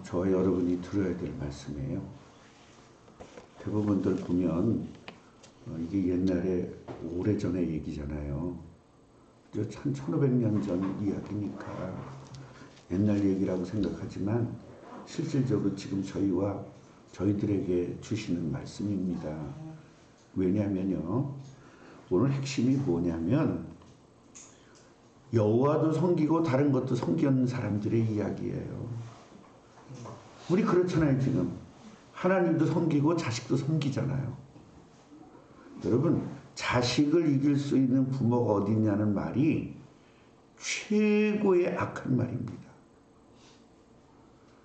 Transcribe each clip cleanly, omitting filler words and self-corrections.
저와 여러분이 들어야 될 말씀이에요. 대부분들 보면 이게 옛날에 오래전의 얘기잖아요. 한 1500년 전 이야기니까 옛날 얘기라고 생각하지만 실질적으로 지금 저희들에게 주시는 말씀입니다. 왜냐면요, 오늘 핵심이 뭐냐면 여호와도 섬기고 다른 것도 섬기는 사람들의 이야기예요. 우리 그렇잖아요. 지금 하나님도 섬기고 자식도 섬기잖아요. 여러분, 자식을 이길 수 있는 부모가 어디 있냐는 말이 최고의 악한 말입니다.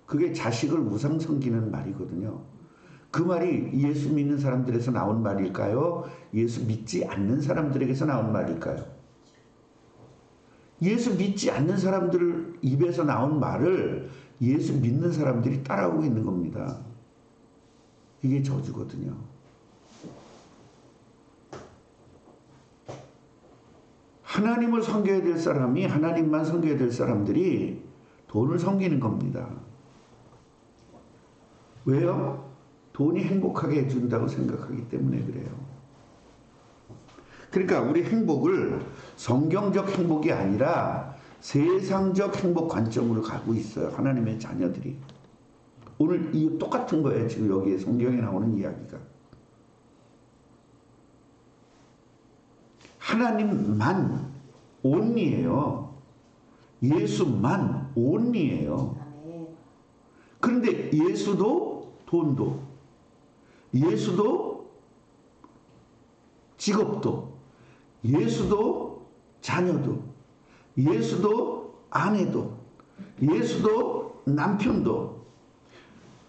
그게 자식을 우상 섬기는 말이거든요. 그 말이 예수 믿는 사람들에서 나온 말일까요? 예수 믿지 않는 사람들에게서 나온 말일까요? 예수 믿지 않는 사람들 입에서 나온 말을 예수 믿는 사람들이 따라오고 있는 겁니다. 이게 저주거든요. 하나님을 섬겨야 될 사람이, 하나님만 섬겨야 될 사람들이 돈을 섬기는 겁니다. 왜요? 돈이 행복하게 해준다고 생각하기 때문에 그래요. 그러니까 우리 행복을 성경적 행복이 아니라 세상적 행복 관점으로 가고 있어요. 하나님의 자녀들이. 오늘 이 똑같은 거예요. 지금 여기에 성경에 나오는 이야기가. 하나님만 only예요. 예수만 only예요. 그런데 예수도 돈도, 예수도 직업도, 예수도 자녀도, 예수도 아내도, 예수도 남편도,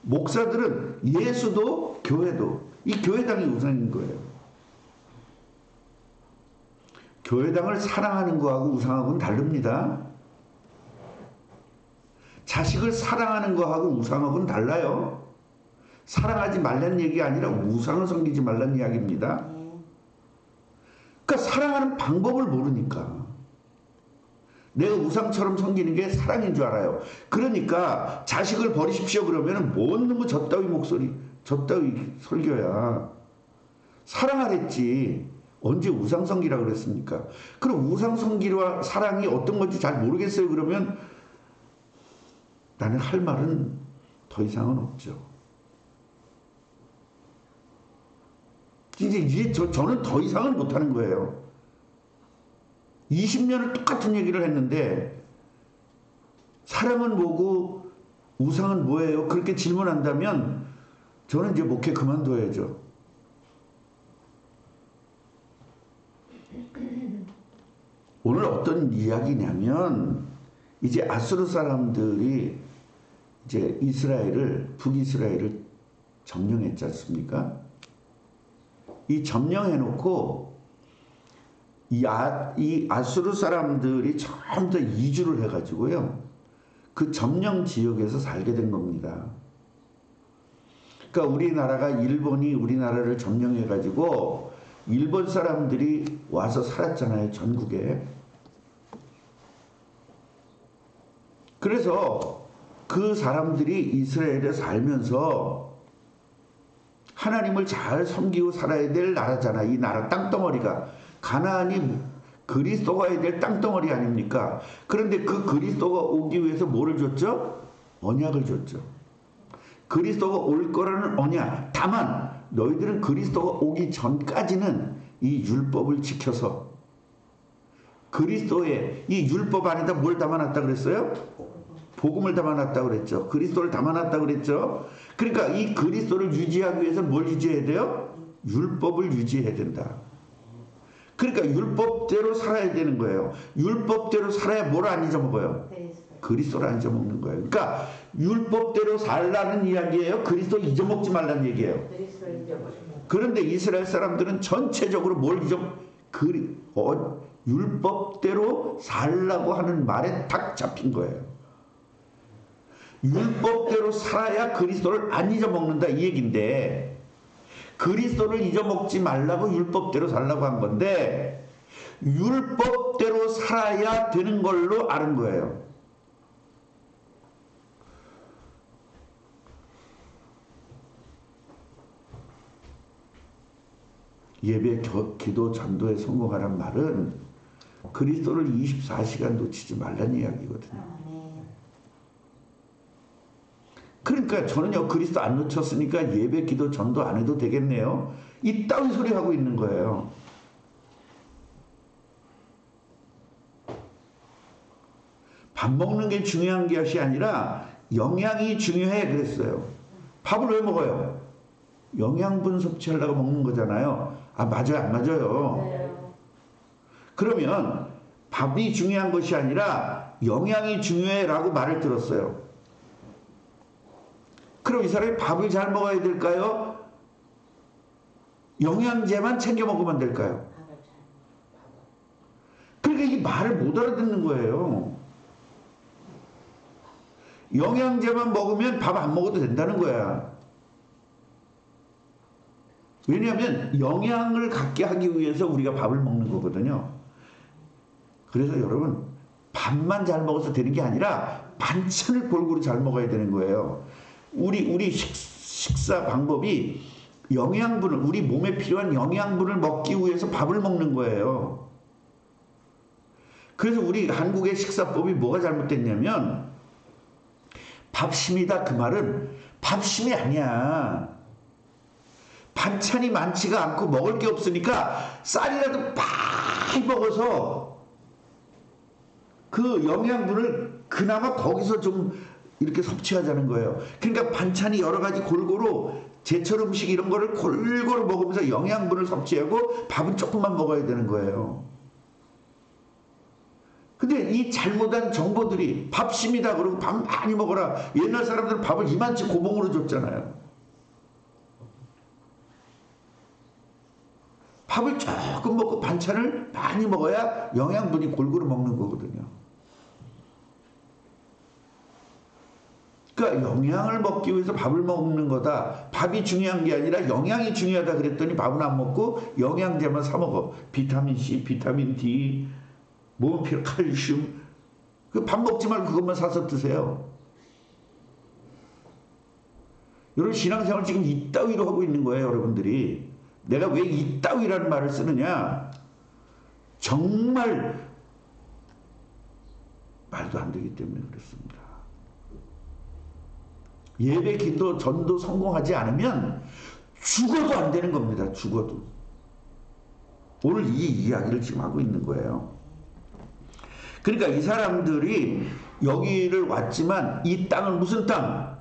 목사들은 예수도 교회도, 이 교회당이 우상인 거예요. 교회당을 사랑하는 거하고 우상하고는 다릅니다. 자식을 사랑하는 거하고 우상하고는 달라요. 사랑하지 말라는 얘기가 아니라 우상을 섬기지 말라는 이야기입니다. 그러니까 사랑하는 방법을 모르니까 내가 우상처럼 섬기는 게 사랑인 줄 알아요. 그러니까 자식을 버리십시오 그러면 못 놈의 저따위 목소리, 저따위 설교야. 사랑하랬지. 언제 우상 섬기라고 그랬습니까? 그럼 우상 섬기와 사랑이 어떤 건지 잘 모르겠어요 그러면 나는 할 말은 더 이상은 없죠. 이제 저는 더 이상은 못하는 거예요. 20년을 똑같은 얘기를 했는데 사랑은 뭐고 우상은 뭐예요? 그렇게 질문한다면 저는 이제 목회 그만둬야죠. 오늘 어떤 이야기냐면 이제 아수르 사람들이 이제 북이스라엘을 점령했지 않습니까? 이 점령해놓고 이 아수르 사람들이 전부 다 이주를 해가지고요. 그 점령 지역에서 살게 된 겁니다. 그러니까 우리나라가 일본이 우리나라를 점령해가지고 일본 사람들이 와서 살았잖아요. 전국에. 그래서 그 사람들이 이스라엘에 살면서 하나님을 잘 섬기고 살아야 될 나라잖아. 이 나라 땅덩어리가. 가나안이 그리스도가 해야 될 땅덩어리 아닙니까? 그런데 그 그리스도가 오기 위해서 뭐를 줬죠? 언약을 줬죠. 그리스도가 올 거라는 언약. 다만 너희들은 그리스도가 오기 전까지는 이 율법을 지켜서 그리스도의 이 율법 안에다 뭘 담아놨다 그랬어요? 복음을 담아놨다 그랬죠. 그리스도를 담아놨다 그랬죠. 그러니까 이 그리스도를 유지하기 위해서 뭘 유지해야 돼요? 율법을 유지해야 된다. 그러니까 율법대로 살아야 되는 거예요. 율법대로 살아야 뭘 안 잊어먹어요? 그리스도를 안 잊어먹는 거예요. 그러니까 율법대로 살라는 이야기예요. 그리스도 잊어먹지 말라는 얘기예요. 그런데 이스라엘 사람들은 전체적으로 뭘 율법대로 살라고 하는 말에 딱 잡힌 거예요. 율법대로 살아야 그리스도를 안 잊어먹는다 이 얘기인데 그리스도를 잊어먹지 말라고 율법대로 살라고 한 건데 율법대로 살아야 되는 걸로 아는 거예요. 예배, 기도, 전도에 성공하란 말은 그리스도를 24시간 놓치지 말란 이야기거든요. 그러니까 저는요, 그리스도 안 놓쳤으니까 예배, 기도, 전도 안 해도 되겠네요. 이따위 소리 하고 있는 거예요. 밥 먹는 게 중요한 것이 아니라 영양이 중요해 그랬어요. 밥을 왜 먹어요? 영양분 섭취하려고 먹는 거잖아요. 아, 맞아요? 안 맞아요? 네. 그러면 밥이 중요한 것이 아니라 영양이 중요해 라고 말을 들었어요. 그럼 이 사람이 밥을 잘 먹어야 될까요? 영양제만 챙겨 먹으면 될까요? 그러니까 이 말을 못 알아듣는 거예요. 영양제만 먹으면 밥 안 먹어도 된다는 거야. 왜냐하면 영양을 갖게 하기 위해서 우리가 밥을 먹는 거거든요. 그래서 여러분, 밥만 잘 먹어서 되는 게 아니라 반찬을 골고루 잘 먹어야 되는 거예요. 우리 식사 방법이 영양분을, 우리 몸에 필요한 영양분을 먹기 위해서 밥을 먹는 거예요. 그래서 우리 한국의 식사법이 뭐가 잘못됐냐면, 밥심이다 그 말은 밥심이 아니야. 반찬이 많지가 않고 먹을 게 없으니까 쌀이라도 많이 먹어서 그 영양분을 그나마 거기서 좀 이렇게 섭취하자는 거예요. 그러니까 반찬이 여러 가지 골고루 제철 음식 이런 거를 골고루 먹으면서 영양분을 섭취하고 밥은 조금만 먹어야 되는 거예요. 근데 이 잘못한 정보들이 밥심이다 그러고 밥 많이 먹어라. 옛날 사람들은 밥을 이만치 고봉으로 줬잖아요. 밥을 조금 먹고 반찬을 많이 먹어야 영양분이 골고루 먹는 거거든요. 그러니까 영양을 먹기 위해서 밥을 먹는 거다. 밥이 중요한 게 아니라 영양이 중요하다 그랬더니 밥은 안 먹고 영양제만 사 먹어. 비타민 C, 비타민 D, 몸에 필요한 칼슘. 그 밥 먹지 말고 그것만 사서 드세요. 여러분 신앙생활 지금 이따위로 하고 있는 거예요, 여러분들이. 내가 왜 이따위라는 말을 쓰느냐? 정말 말도 안 되기 때문에 그렇습니다. 예배, 기도, 전도 성공하지 않으면 죽어도 안 되는 겁니다. 죽어도. 오늘 이 이야기를 지금 하고 있는 거예요. 그러니까 이 사람들이 여기를 왔지만 이 땅은 무슨 땅?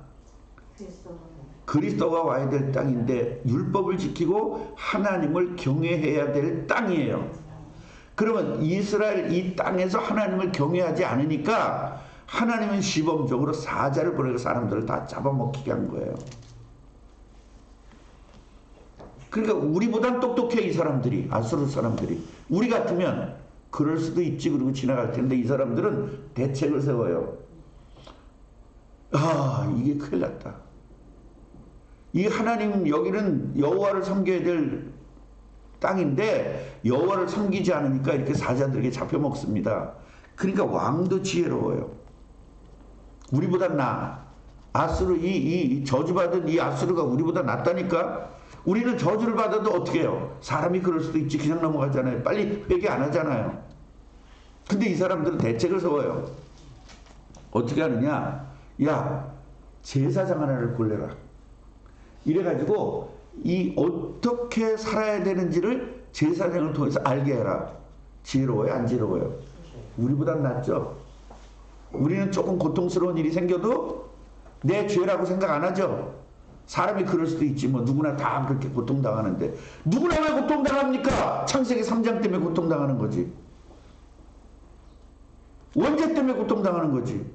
그리스도가 와야 될 땅인데 율법을 지키고 하나님을 경외해야 될 땅이에요. 그러면 이스라엘 이 땅에서 하나님을 경외하지 않으니까 하나님은 시범적으로 사자를 보내고 사람들을 다 잡아먹히게 한 거예요. 그러니까 우리보단 똑똑해 이 사람들이, 아수르 사람들이. 우리 같으면 그럴 수도 있지 그러고 지나갈 텐데 이 사람들은 대책을 세워요. 아, 이게 큰일 났다. 이 하나님 여기는 여호와를 섬겨야 될 땅인데 여호와를 섬기지 않으니까 이렇게 사자들에게 잡혀먹습니다. 그러니까 왕도 지혜로워요. 우리보다 나. 아수르 이 저주받은 이 아수르가 우리보다 낫다니까. 우리는 저주를 받아도 어떻게 해요? 사람이 그럴 수도 있지 그냥 넘어가잖아요. 빨리 회개 안 하잖아요. 근데 이 사람들은 대책을 세워요. 어떻게 하느냐? 야, 제사장 하나를 골라라. 이래가지고 이 어떻게 살아야 되는지를 제사장을 통해서 알게 해라. 지혜로워요? 안 지혜로워요? 우리보단 낫죠? 우리는 조금 고통스러운 일이 생겨도 내 죄라고 생각 안 하죠? 사람이 그럴 수도 있지 뭐 누구나 다 그렇게 고통당하는데 누구나 왜 고통당합니까? 창세기 3장 때문에 고통당하는 거지. 원죄 때문에 고통당하는 거지.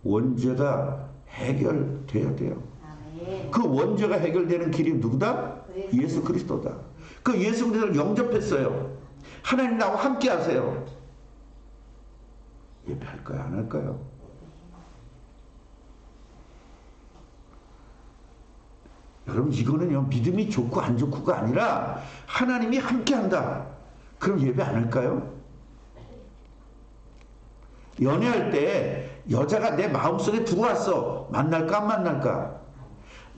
원죄가 해결돼야 돼요. 그 원죄가 해결되는 길이 누구다? 예수 그리스도다. 그 예수 그리스도를 영접했어요. 하나님 나와 함께 하세요. 예배할까요? 안 할까요? 여러분 이거는요 믿음이 좋고 안 좋고가 아니라 하나님이 함께 한다. 그럼 예배 안 할까요? 연애할 때 여자가 내 마음속에 들어왔어. 만날까 안 만날까?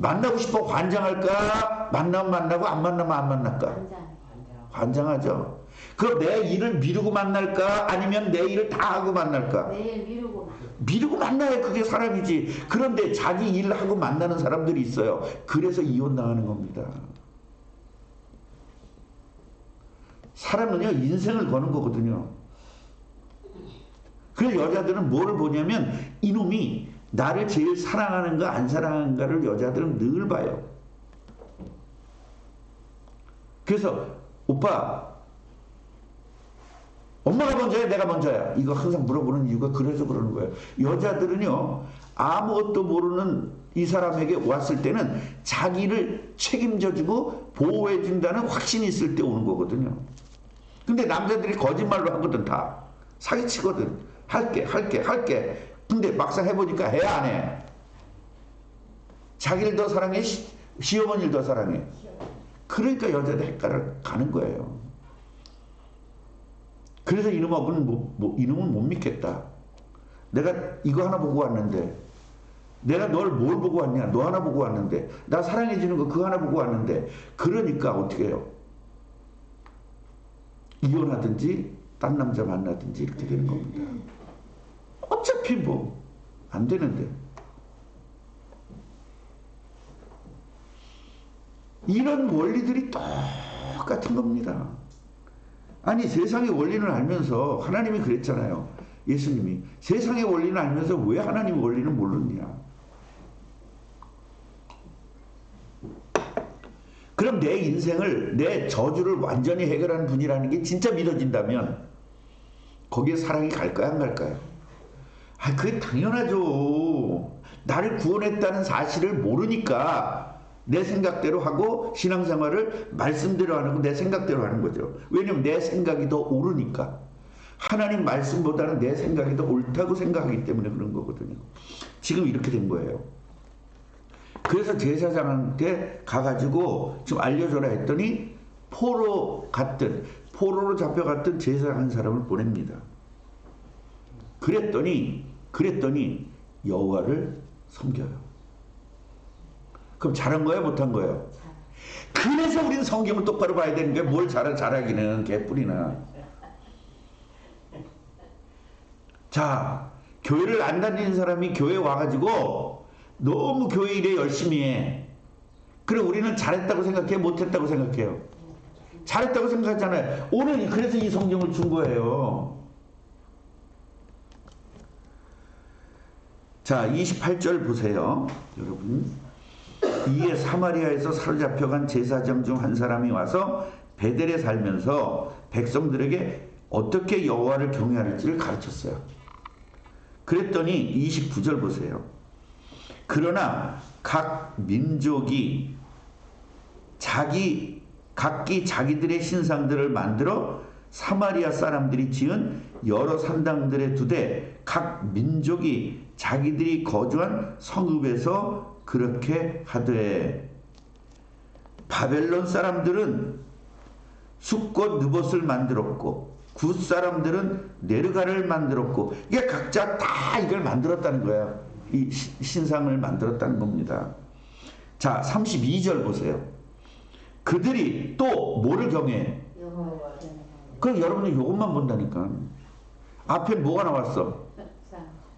만나고 싶어 환장할까? 만나면 만나고 안 만나면 안 만날까? 환장하죠. 그럼 내 일을 미루고 만날까? 아니면 내 일을 다 하고 만날까? 내일 미루고 만나야 그게 사람이지. 그런데 자기 일을 하고 만나는 사람들이 있어요. 그래서 이혼당하는 겁니다. 사람은요 인생을 거는 거거든요. 그래서 여자들은 뭐를 보냐면 이놈이 나를 제일 사랑하는가 안 사랑하는가를 여자들은 늘 봐요. 그래서 오빠 엄마가 먼저야 내가 먼저야 이거 항상 물어보는 이유가 그래서 그러는 거예요. 여자들은요 아무것도 모르는 이 사람에게 왔을 때는 자기를 책임져주고 보호해준다는 확신이 있을 때 오는 거거든요. 근데 남자들이 거짓말로 하거든. 다 사기치거든. 할게 근데 막상 해보니까 해 안 해? 자기를 더 사랑해? 시어머니를 더 사랑해? 그러니까 여자들 헷갈려 가는 거예요. 그래서 이놈은 못 믿겠다. 내가 이거 하나 보고 왔는데 내가 널 뭘 보고 왔냐? 너 하나 보고 왔는데 나 사랑해주는 거 그거 하나 보고 왔는데 그러니까 어떻게 해요? 이혼하든지 딴 남자 만나든지 이렇게 되는 겁니다. 어차피 뭐 안 되는데 이런 원리들이 똑같은 겁니다. 아니 세상의 원리는 알면서 하나님이 그랬잖아요. 예수님이 세상의 원리는 알면서 왜 하나님의 원리는 모르느냐. 그럼 내 인생을 내 저주를 완전히 해결하는 분이라는 게 진짜 믿어진다면 거기에 사랑이 갈까요 안 갈까요? 아 그게 당연하죠. 나를 구원했다는 사실을 모르니까 내 생각대로 하고 신앙생활을 말씀대로 안 하고 내 생각대로 하는 거죠. 왜냐면 내 생각이 더 옳으니까. 하나님 말씀보다는 내 생각이 더 옳다고 생각하기 때문에 그런 거거든요. 지금 이렇게 된 거예요. 그래서 제사장한테 가가지고 좀 알려줘라 했더니 포로로 잡혀갔던 제사장 한 사람을 보냅니다. 그랬더니 여호와를 섬겨요. 그럼 잘한 거예요 못한 거예요? 그래서 우리는 성경을 똑바로 봐야 되는 게 뭘 잘하기는 개뿔이나. 자 교회를 안 다니는 사람이 교회 와가지고 너무 교회 일에 열심히 해. 그럼 우리는 잘했다고 생각해? 못했다고 생각해요? 잘했다고 생각하잖아요. 오늘 그래서 이 성경을 준 거예요. 자 28절 보세요. 여러분 이에 사마리아에서 사로잡혀간 제사장 중 한 사람이 와서 베델에 살면서 백성들에게 어떻게 여호와를 경외할지를 가르쳤어요. 그랬더니 29절 보세요. 그러나 각 민족이 각기 자기들의 신상들을 만들어 사마리아 사람들이 지은 여러 산당들에 두되 각 민족이 자기들이 거주한 성읍에서 그렇게 하되 바벨론 사람들은 숫꽃 느봇을 만들었고 굿 사람들은 네르가를 만들었고 이게 각자 다 이걸 만들었다는 거예요. 이 신상을 만들었다는 겁니다. 자 32절 보세요. 그들이 또 뭐를 경외해? 그럼 여러분은 이것만 본다니까. 앞에 뭐가 나왔어?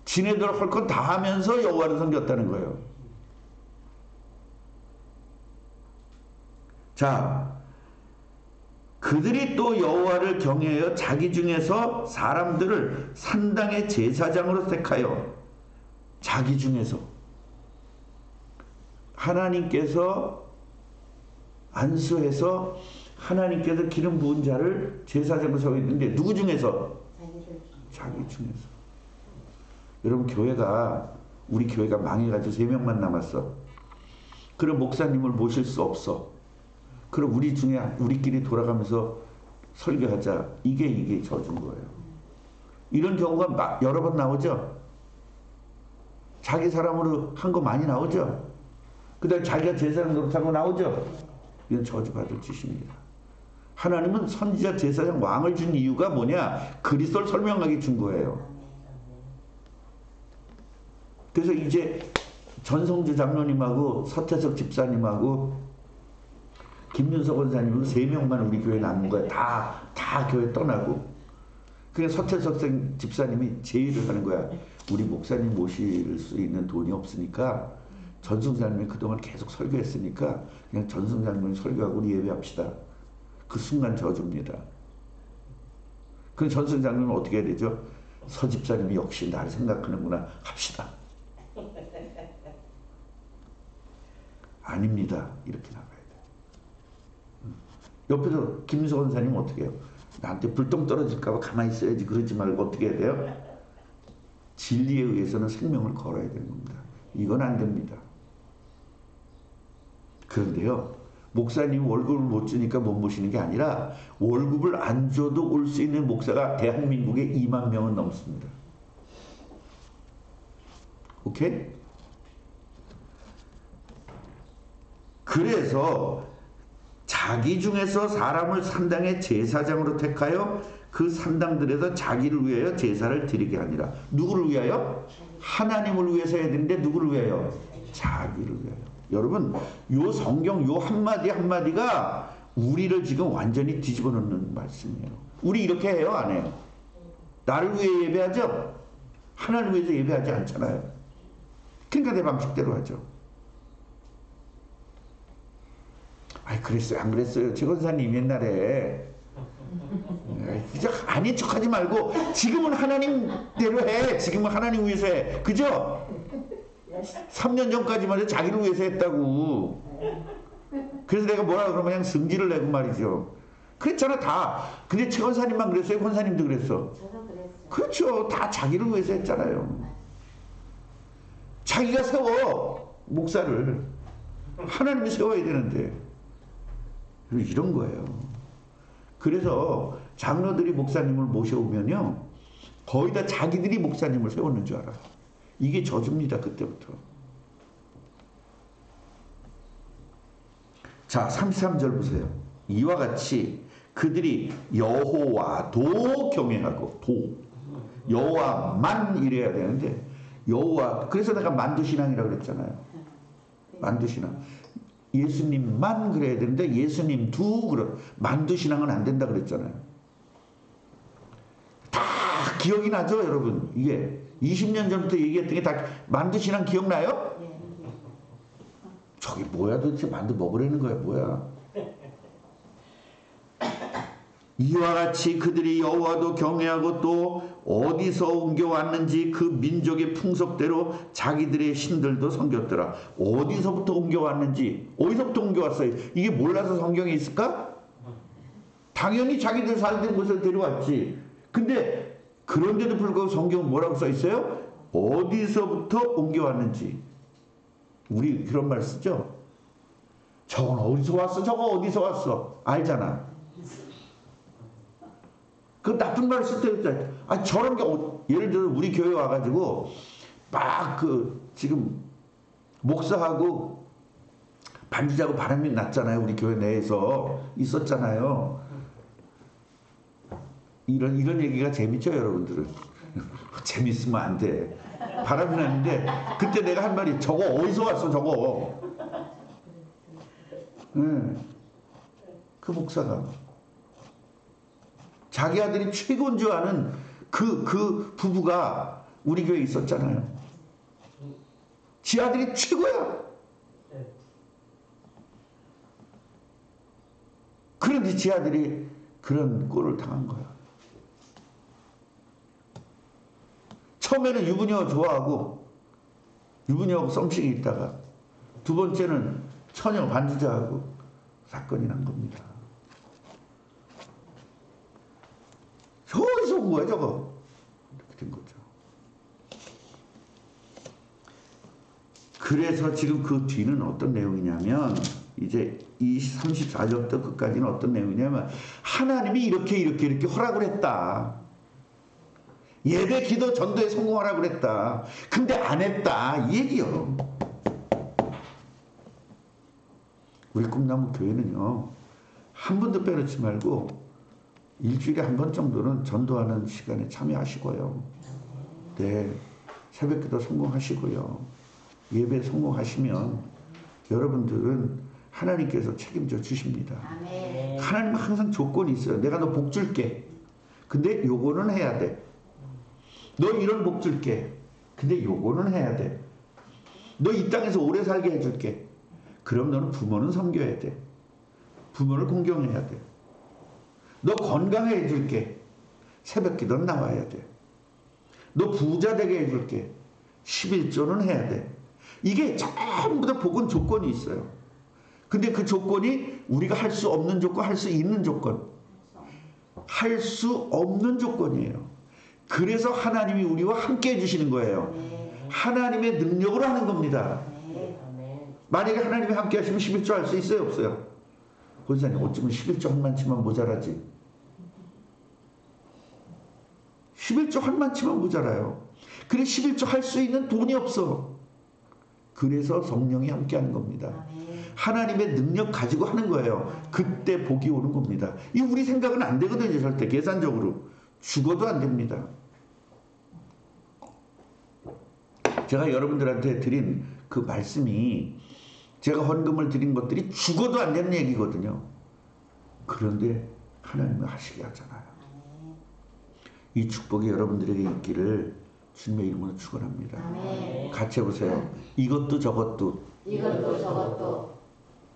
지네들 할 건 다 하면서 여호와를 섬겼다는 거예요. 자 그들이 또 여호와를 경외하여 자기 중에서 사람들을 산당의 제사장으로 택하여 자기 중에서 하나님께서 안수해서 하나님께서 기름 부은 자를 제사장으로 세우는데 누구 중에서? 자기 중에서. 여러분 우리 교회가 망해가지고 3명만 남았어. 그럼 목사님을 모실 수 없어. 그럼 우리 중에 우리끼리 돌아가면서 설교하자. 이게 저준 거예요. 이런 경우가 여러 번 나오죠. 자기 사람으로 한 거 많이 나오죠. 그 다음에 자기가 제사장 노릇한 거 나오죠. 이건 저주받을 짓입니다. 하나님은 선지자 제사장 왕을 준 이유가 뭐냐? 그리스도를 설명하기 준 거예요. 그래서 이제 전성주 장로님하고 서태석 집사님하고 김윤석 원사님으로 3명만 우리 교회에 남은 거야. 다 교회 떠나고. 그냥 서태석 집사님이 제의를 하는 거야. 우리 목사님 모실 수 있는 돈이 없으니까 전성장님이 그동안 계속 설교했으니까 그냥 전성장님이 설교하고 우리 예배합시다. 그 순간 저줍니다. 그럼 전성장님은 어떻게 해야 되죠? 서 집사님이 역시 나를 생각하는구나 합시다. 아닙니다. 이렇게 나가야 돼. 옆에서 김윤석 원사님은 어떻게 해요? 나한테 불똥 떨어질까봐 가만히 있어야지. 그러지 말고 어떻게 해야 돼요? 진리에 의해서는 생명을 걸어야 되는 겁니다. 이건 안 됩니다. 그런데요, 목사님 월급을 못 주니까 못 모시는 게 아니라 월급을 안 줘도 올 수 있는 목사가 대한민국에 2만 명은 넘습니다. 오케이? 그래서 자기 중에서 사람을 산당의 제사장으로 택하여 그 산당들에서 자기를 위하여 제사를 드리게 하니라. 누구를 위하여? 하나님을 위해서 해야 되는데 누구를 위하여? 자기를 위하여. 여러분, 요 성경 요 한마디 한마디가 우리를 지금 완전히 뒤집어 놓는 말씀이에요. 우리 이렇게 해요? 안 해요? 나를 위해 예배하죠? 하나님을 위해서 예배하지 않잖아요. 그러니까 내 방식대로 하죠. 아이, 그랬어요? 안 그랬어요? 최 권사님 옛날에. 그저 아닌 척하지 말고 지금은 하나님대로 해. 지금은 하나님 위해서 해. 그죠? 3년 전까지만 해도 자기를 위해서 했다고. 그래서 내가 뭐라 그러면 그냥 승질을 내고 말이죠. 그랬잖아 다. 근데 최 권사님만 그랬어요? 권사님도 그랬어? 저도 그랬어요. 그렇죠. 다 자기를 위해서 했잖아요. 자기가 세워 목사를. 하나님이 세워야 되는데. 이런 거예요. 그래서 장로들이 목사님을 모셔오면요, 거의 다 자기들이 목사님을 세우는 줄 알아요. 이게 저주입니다. 그때부터. 자, 33절 보세요. 이와 같이 그들이 여호와도 경외하고, 여호와만 이래야 되는데, 여호와, 그래서 내가 만두신앙이라고 그랬잖아요. 만두신앙. 예수님만 그래야 되는데 예수님도 그래. 만두신앙은 안 된다 그랬잖아요. 다 기억이 나죠, 여러분? 이게 20년 전부터 얘기했던 게 다 만두신앙 기억나요? 네. 저기 뭐야 도대체 만두 먹으라는 거야 뭐야? 이와 같이 그들이 여호와도 경외하고 또 어디서 옮겨왔는지 그 민족의 풍속대로 자기들의 신들도 섬겼더라. 어디서부터 옮겨왔는지, 어디서부터 옮겨왔어요? 이게 몰라서 성경에 있을까? 당연히 자기들 살던 곳을 데려왔지. 근데 그런데도 불구하고 성경은 뭐라고 써 있어요? 어디서부터 옮겨왔는지. 우리 그런 말 쓰죠? 저건 어디서 왔어? 저거 어디서 왔어? 알잖아. 그 나쁜 말 쓸 때 있잖아요. 아, 저런 게, 예를 들어 우리 교회 와가지고, 막 지금, 목사하고 반주자고 바람이 났잖아요. 우리 교회 내에서. 있었잖아요. 이런 얘기가 재밌죠, 여러분들은? 재밌으면 안 돼. 바람이 났는데, 그때 내가 한 말이, 저거 어디서 왔어, 저거? 그 목사가. 자기 아들이 최고인 줄 아는 그 부부가 우리 교회에 있었잖아요. 지 아들이 최고야. 그런데 지 아들이 그런 꼴을 당한 거야. 처음에는 유부녀 좋아하고 유부녀하고 썸씽이 있다가 두 번째는 처녀 반주자하고 사건이 난 겁니다. 어디서 온 거야 저거? 이렇게 된 거죠. 그래서 지금 그 뒤는 어떤 내용이냐면 이제 이 34절부터 끝까지는 어떤 내용이냐면 하나님이 이렇게 허락을 했다. 예배, 기도, 전도에 성공하라고 그랬다. 근데 안 했다. 이 얘기요. 우리 꿈나무 교회는요. 한 번도 빼놓지 말고 일주일에 한 번 정도는 전도하는 시간에 참여하시고요. 네. 새벽기도 성공하시고요. 예배 성공하시면 여러분들은 하나님께서 책임져 주십니다. 아멘. 하나님은 항상 조건이 있어요. 내가 너 복 줄게. 근데 요거는 해야 돼. 너 이런 복 줄게. 근데 요거는 해야 돼. 너 이 땅에서 오래 살게 해줄게. 그럼 너는 부모는 섬겨야 돼. 부모를 공경해야 돼. 너 건강해 해줄게. 새벽 기도는 나와야 돼. 너 부자 되게 해줄게. 11조는 해야 돼. 이게 전부 다 복은 조건이 있어요. 근데 그 조건이 우리가 할 수 없는 조건, 할 수 있는 조건. 할 수 없는 조건이에요. 그래서 하나님이 우리와 함께 해주시는 거예요. 하나님의 능력으로 하는 겁니다. 만약에 하나님이 함께 하시면 11조 할 수 있어요? 없어요? 권사님 어쩌면 11조 한만 치면 모자라지. 11조 한만 치면 모자라요. 그래 11조 할 수 있는 돈이 없어. 그래서 성령이 함께 하는 겁니다. 하나님의 능력 가지고 하는 거예요. 그때 복이 오는 겁니다. 이 우리 생각은 안 되거든요. 절대 계산적으로. 죽어도 안 됩니다. 제가 여러분들한테 드린 그 말씀이 제가 헌금을 드린 것들이 죽어도 안 되는 얘기거든요. 그런데 하나님은 하시게 하잖아요. 이 축복이 여러분들에게 있기를 주님의 이름으로 축원합니다. 같이 해보세요. 이것도 저것도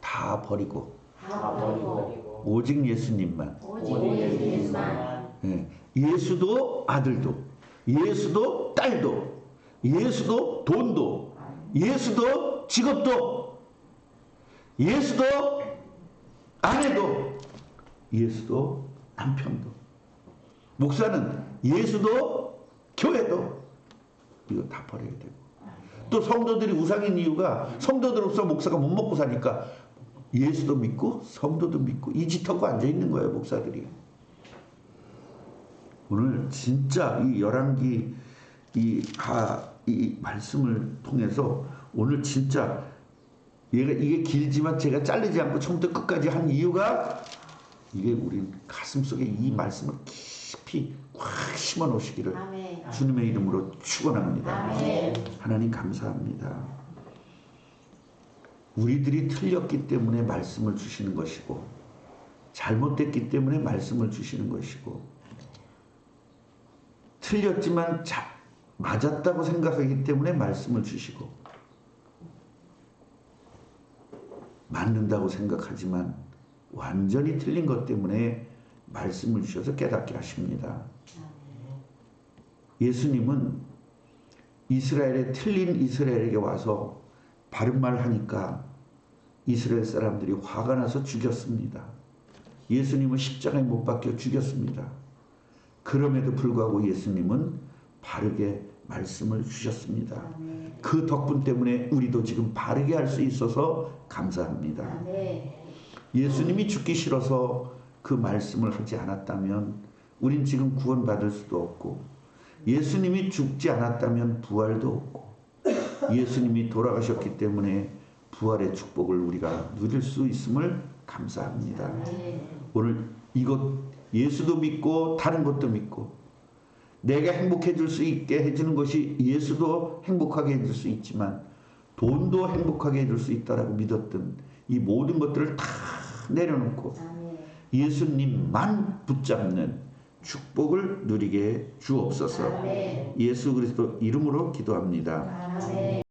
다 버리고 오직 예수님만. 예. 예수도 아들도, 예수도 딸도, 예수도 돈도, 예수도 직업도, 예수도 아내도, 예수도 남편도, 목사는 예수도 교회도 이거 다 버려야 되고. 또 성도들이 우상인 이유가 성도들 없어 목사가 못 먹고 사니까 예수도 믿고 성도도 믿고 이 짓하고 앉아있는 거예요. 목사들이. 오늘 진짜 이 열왕기 이 말씀을 통해서 오늘 진짜 이게 길지만 제가 자르지 않고 처음부터 끝까지 한 이유가 이게 우리 가슴속에 이 말씀을 깊이 확 심어 놓으시기를 주님의 이름으로 축원합니다. 하나님 감사합니다. 우리들이 틀렸기 때문에 말씀을 주시는 것이고 잘못됐기 때문에 말씀을 주시는 것이고 틀렸지만 맞았다고 생각하기 때문에 말씀을 주시고 맞는다고 생각하지만 완전히 틀린 것 때문에 말씀을 주셔서 깨닫게 하십니다. 예수님은 이스라엘에 틀린 이스라엘에게 와서 바른 말 하니까 이스라엘 사람들이 화가 나서 죽였습니다. 예수님은 십자가에 못 박혀 죽였습니다. 그럼에도 불구하고 예수님은 바르게 말씀을 주셨습니다. 그 덕분 때문에 우리도 지금 바르게 할 수 있어서 감사합니다. 예수님이 죽기 싫어서 그 말씀을 하지 않았다면 우린 지금 구원받을 수도 없고 예수님이 죽지 않았다면 부활도 없고 예수님이 돌아가셨기 때문에 부활의 축복을 우리가 누릴 수 있음을 감사합니다. 오늘 이것 예수도 믿고 다른 것도 믿고 내가 행복해질 수 있게 해주는 것이 예수도 행복하게 해줄 수 있지만 돈도 행복하게 해줄 수 있다라고 믿었던 이 모든 것들을 다 내려놓고 예수님만 붙잡는 축복을 누리게 주옵소서. 예수 그리스도 이름으로 기도합니다.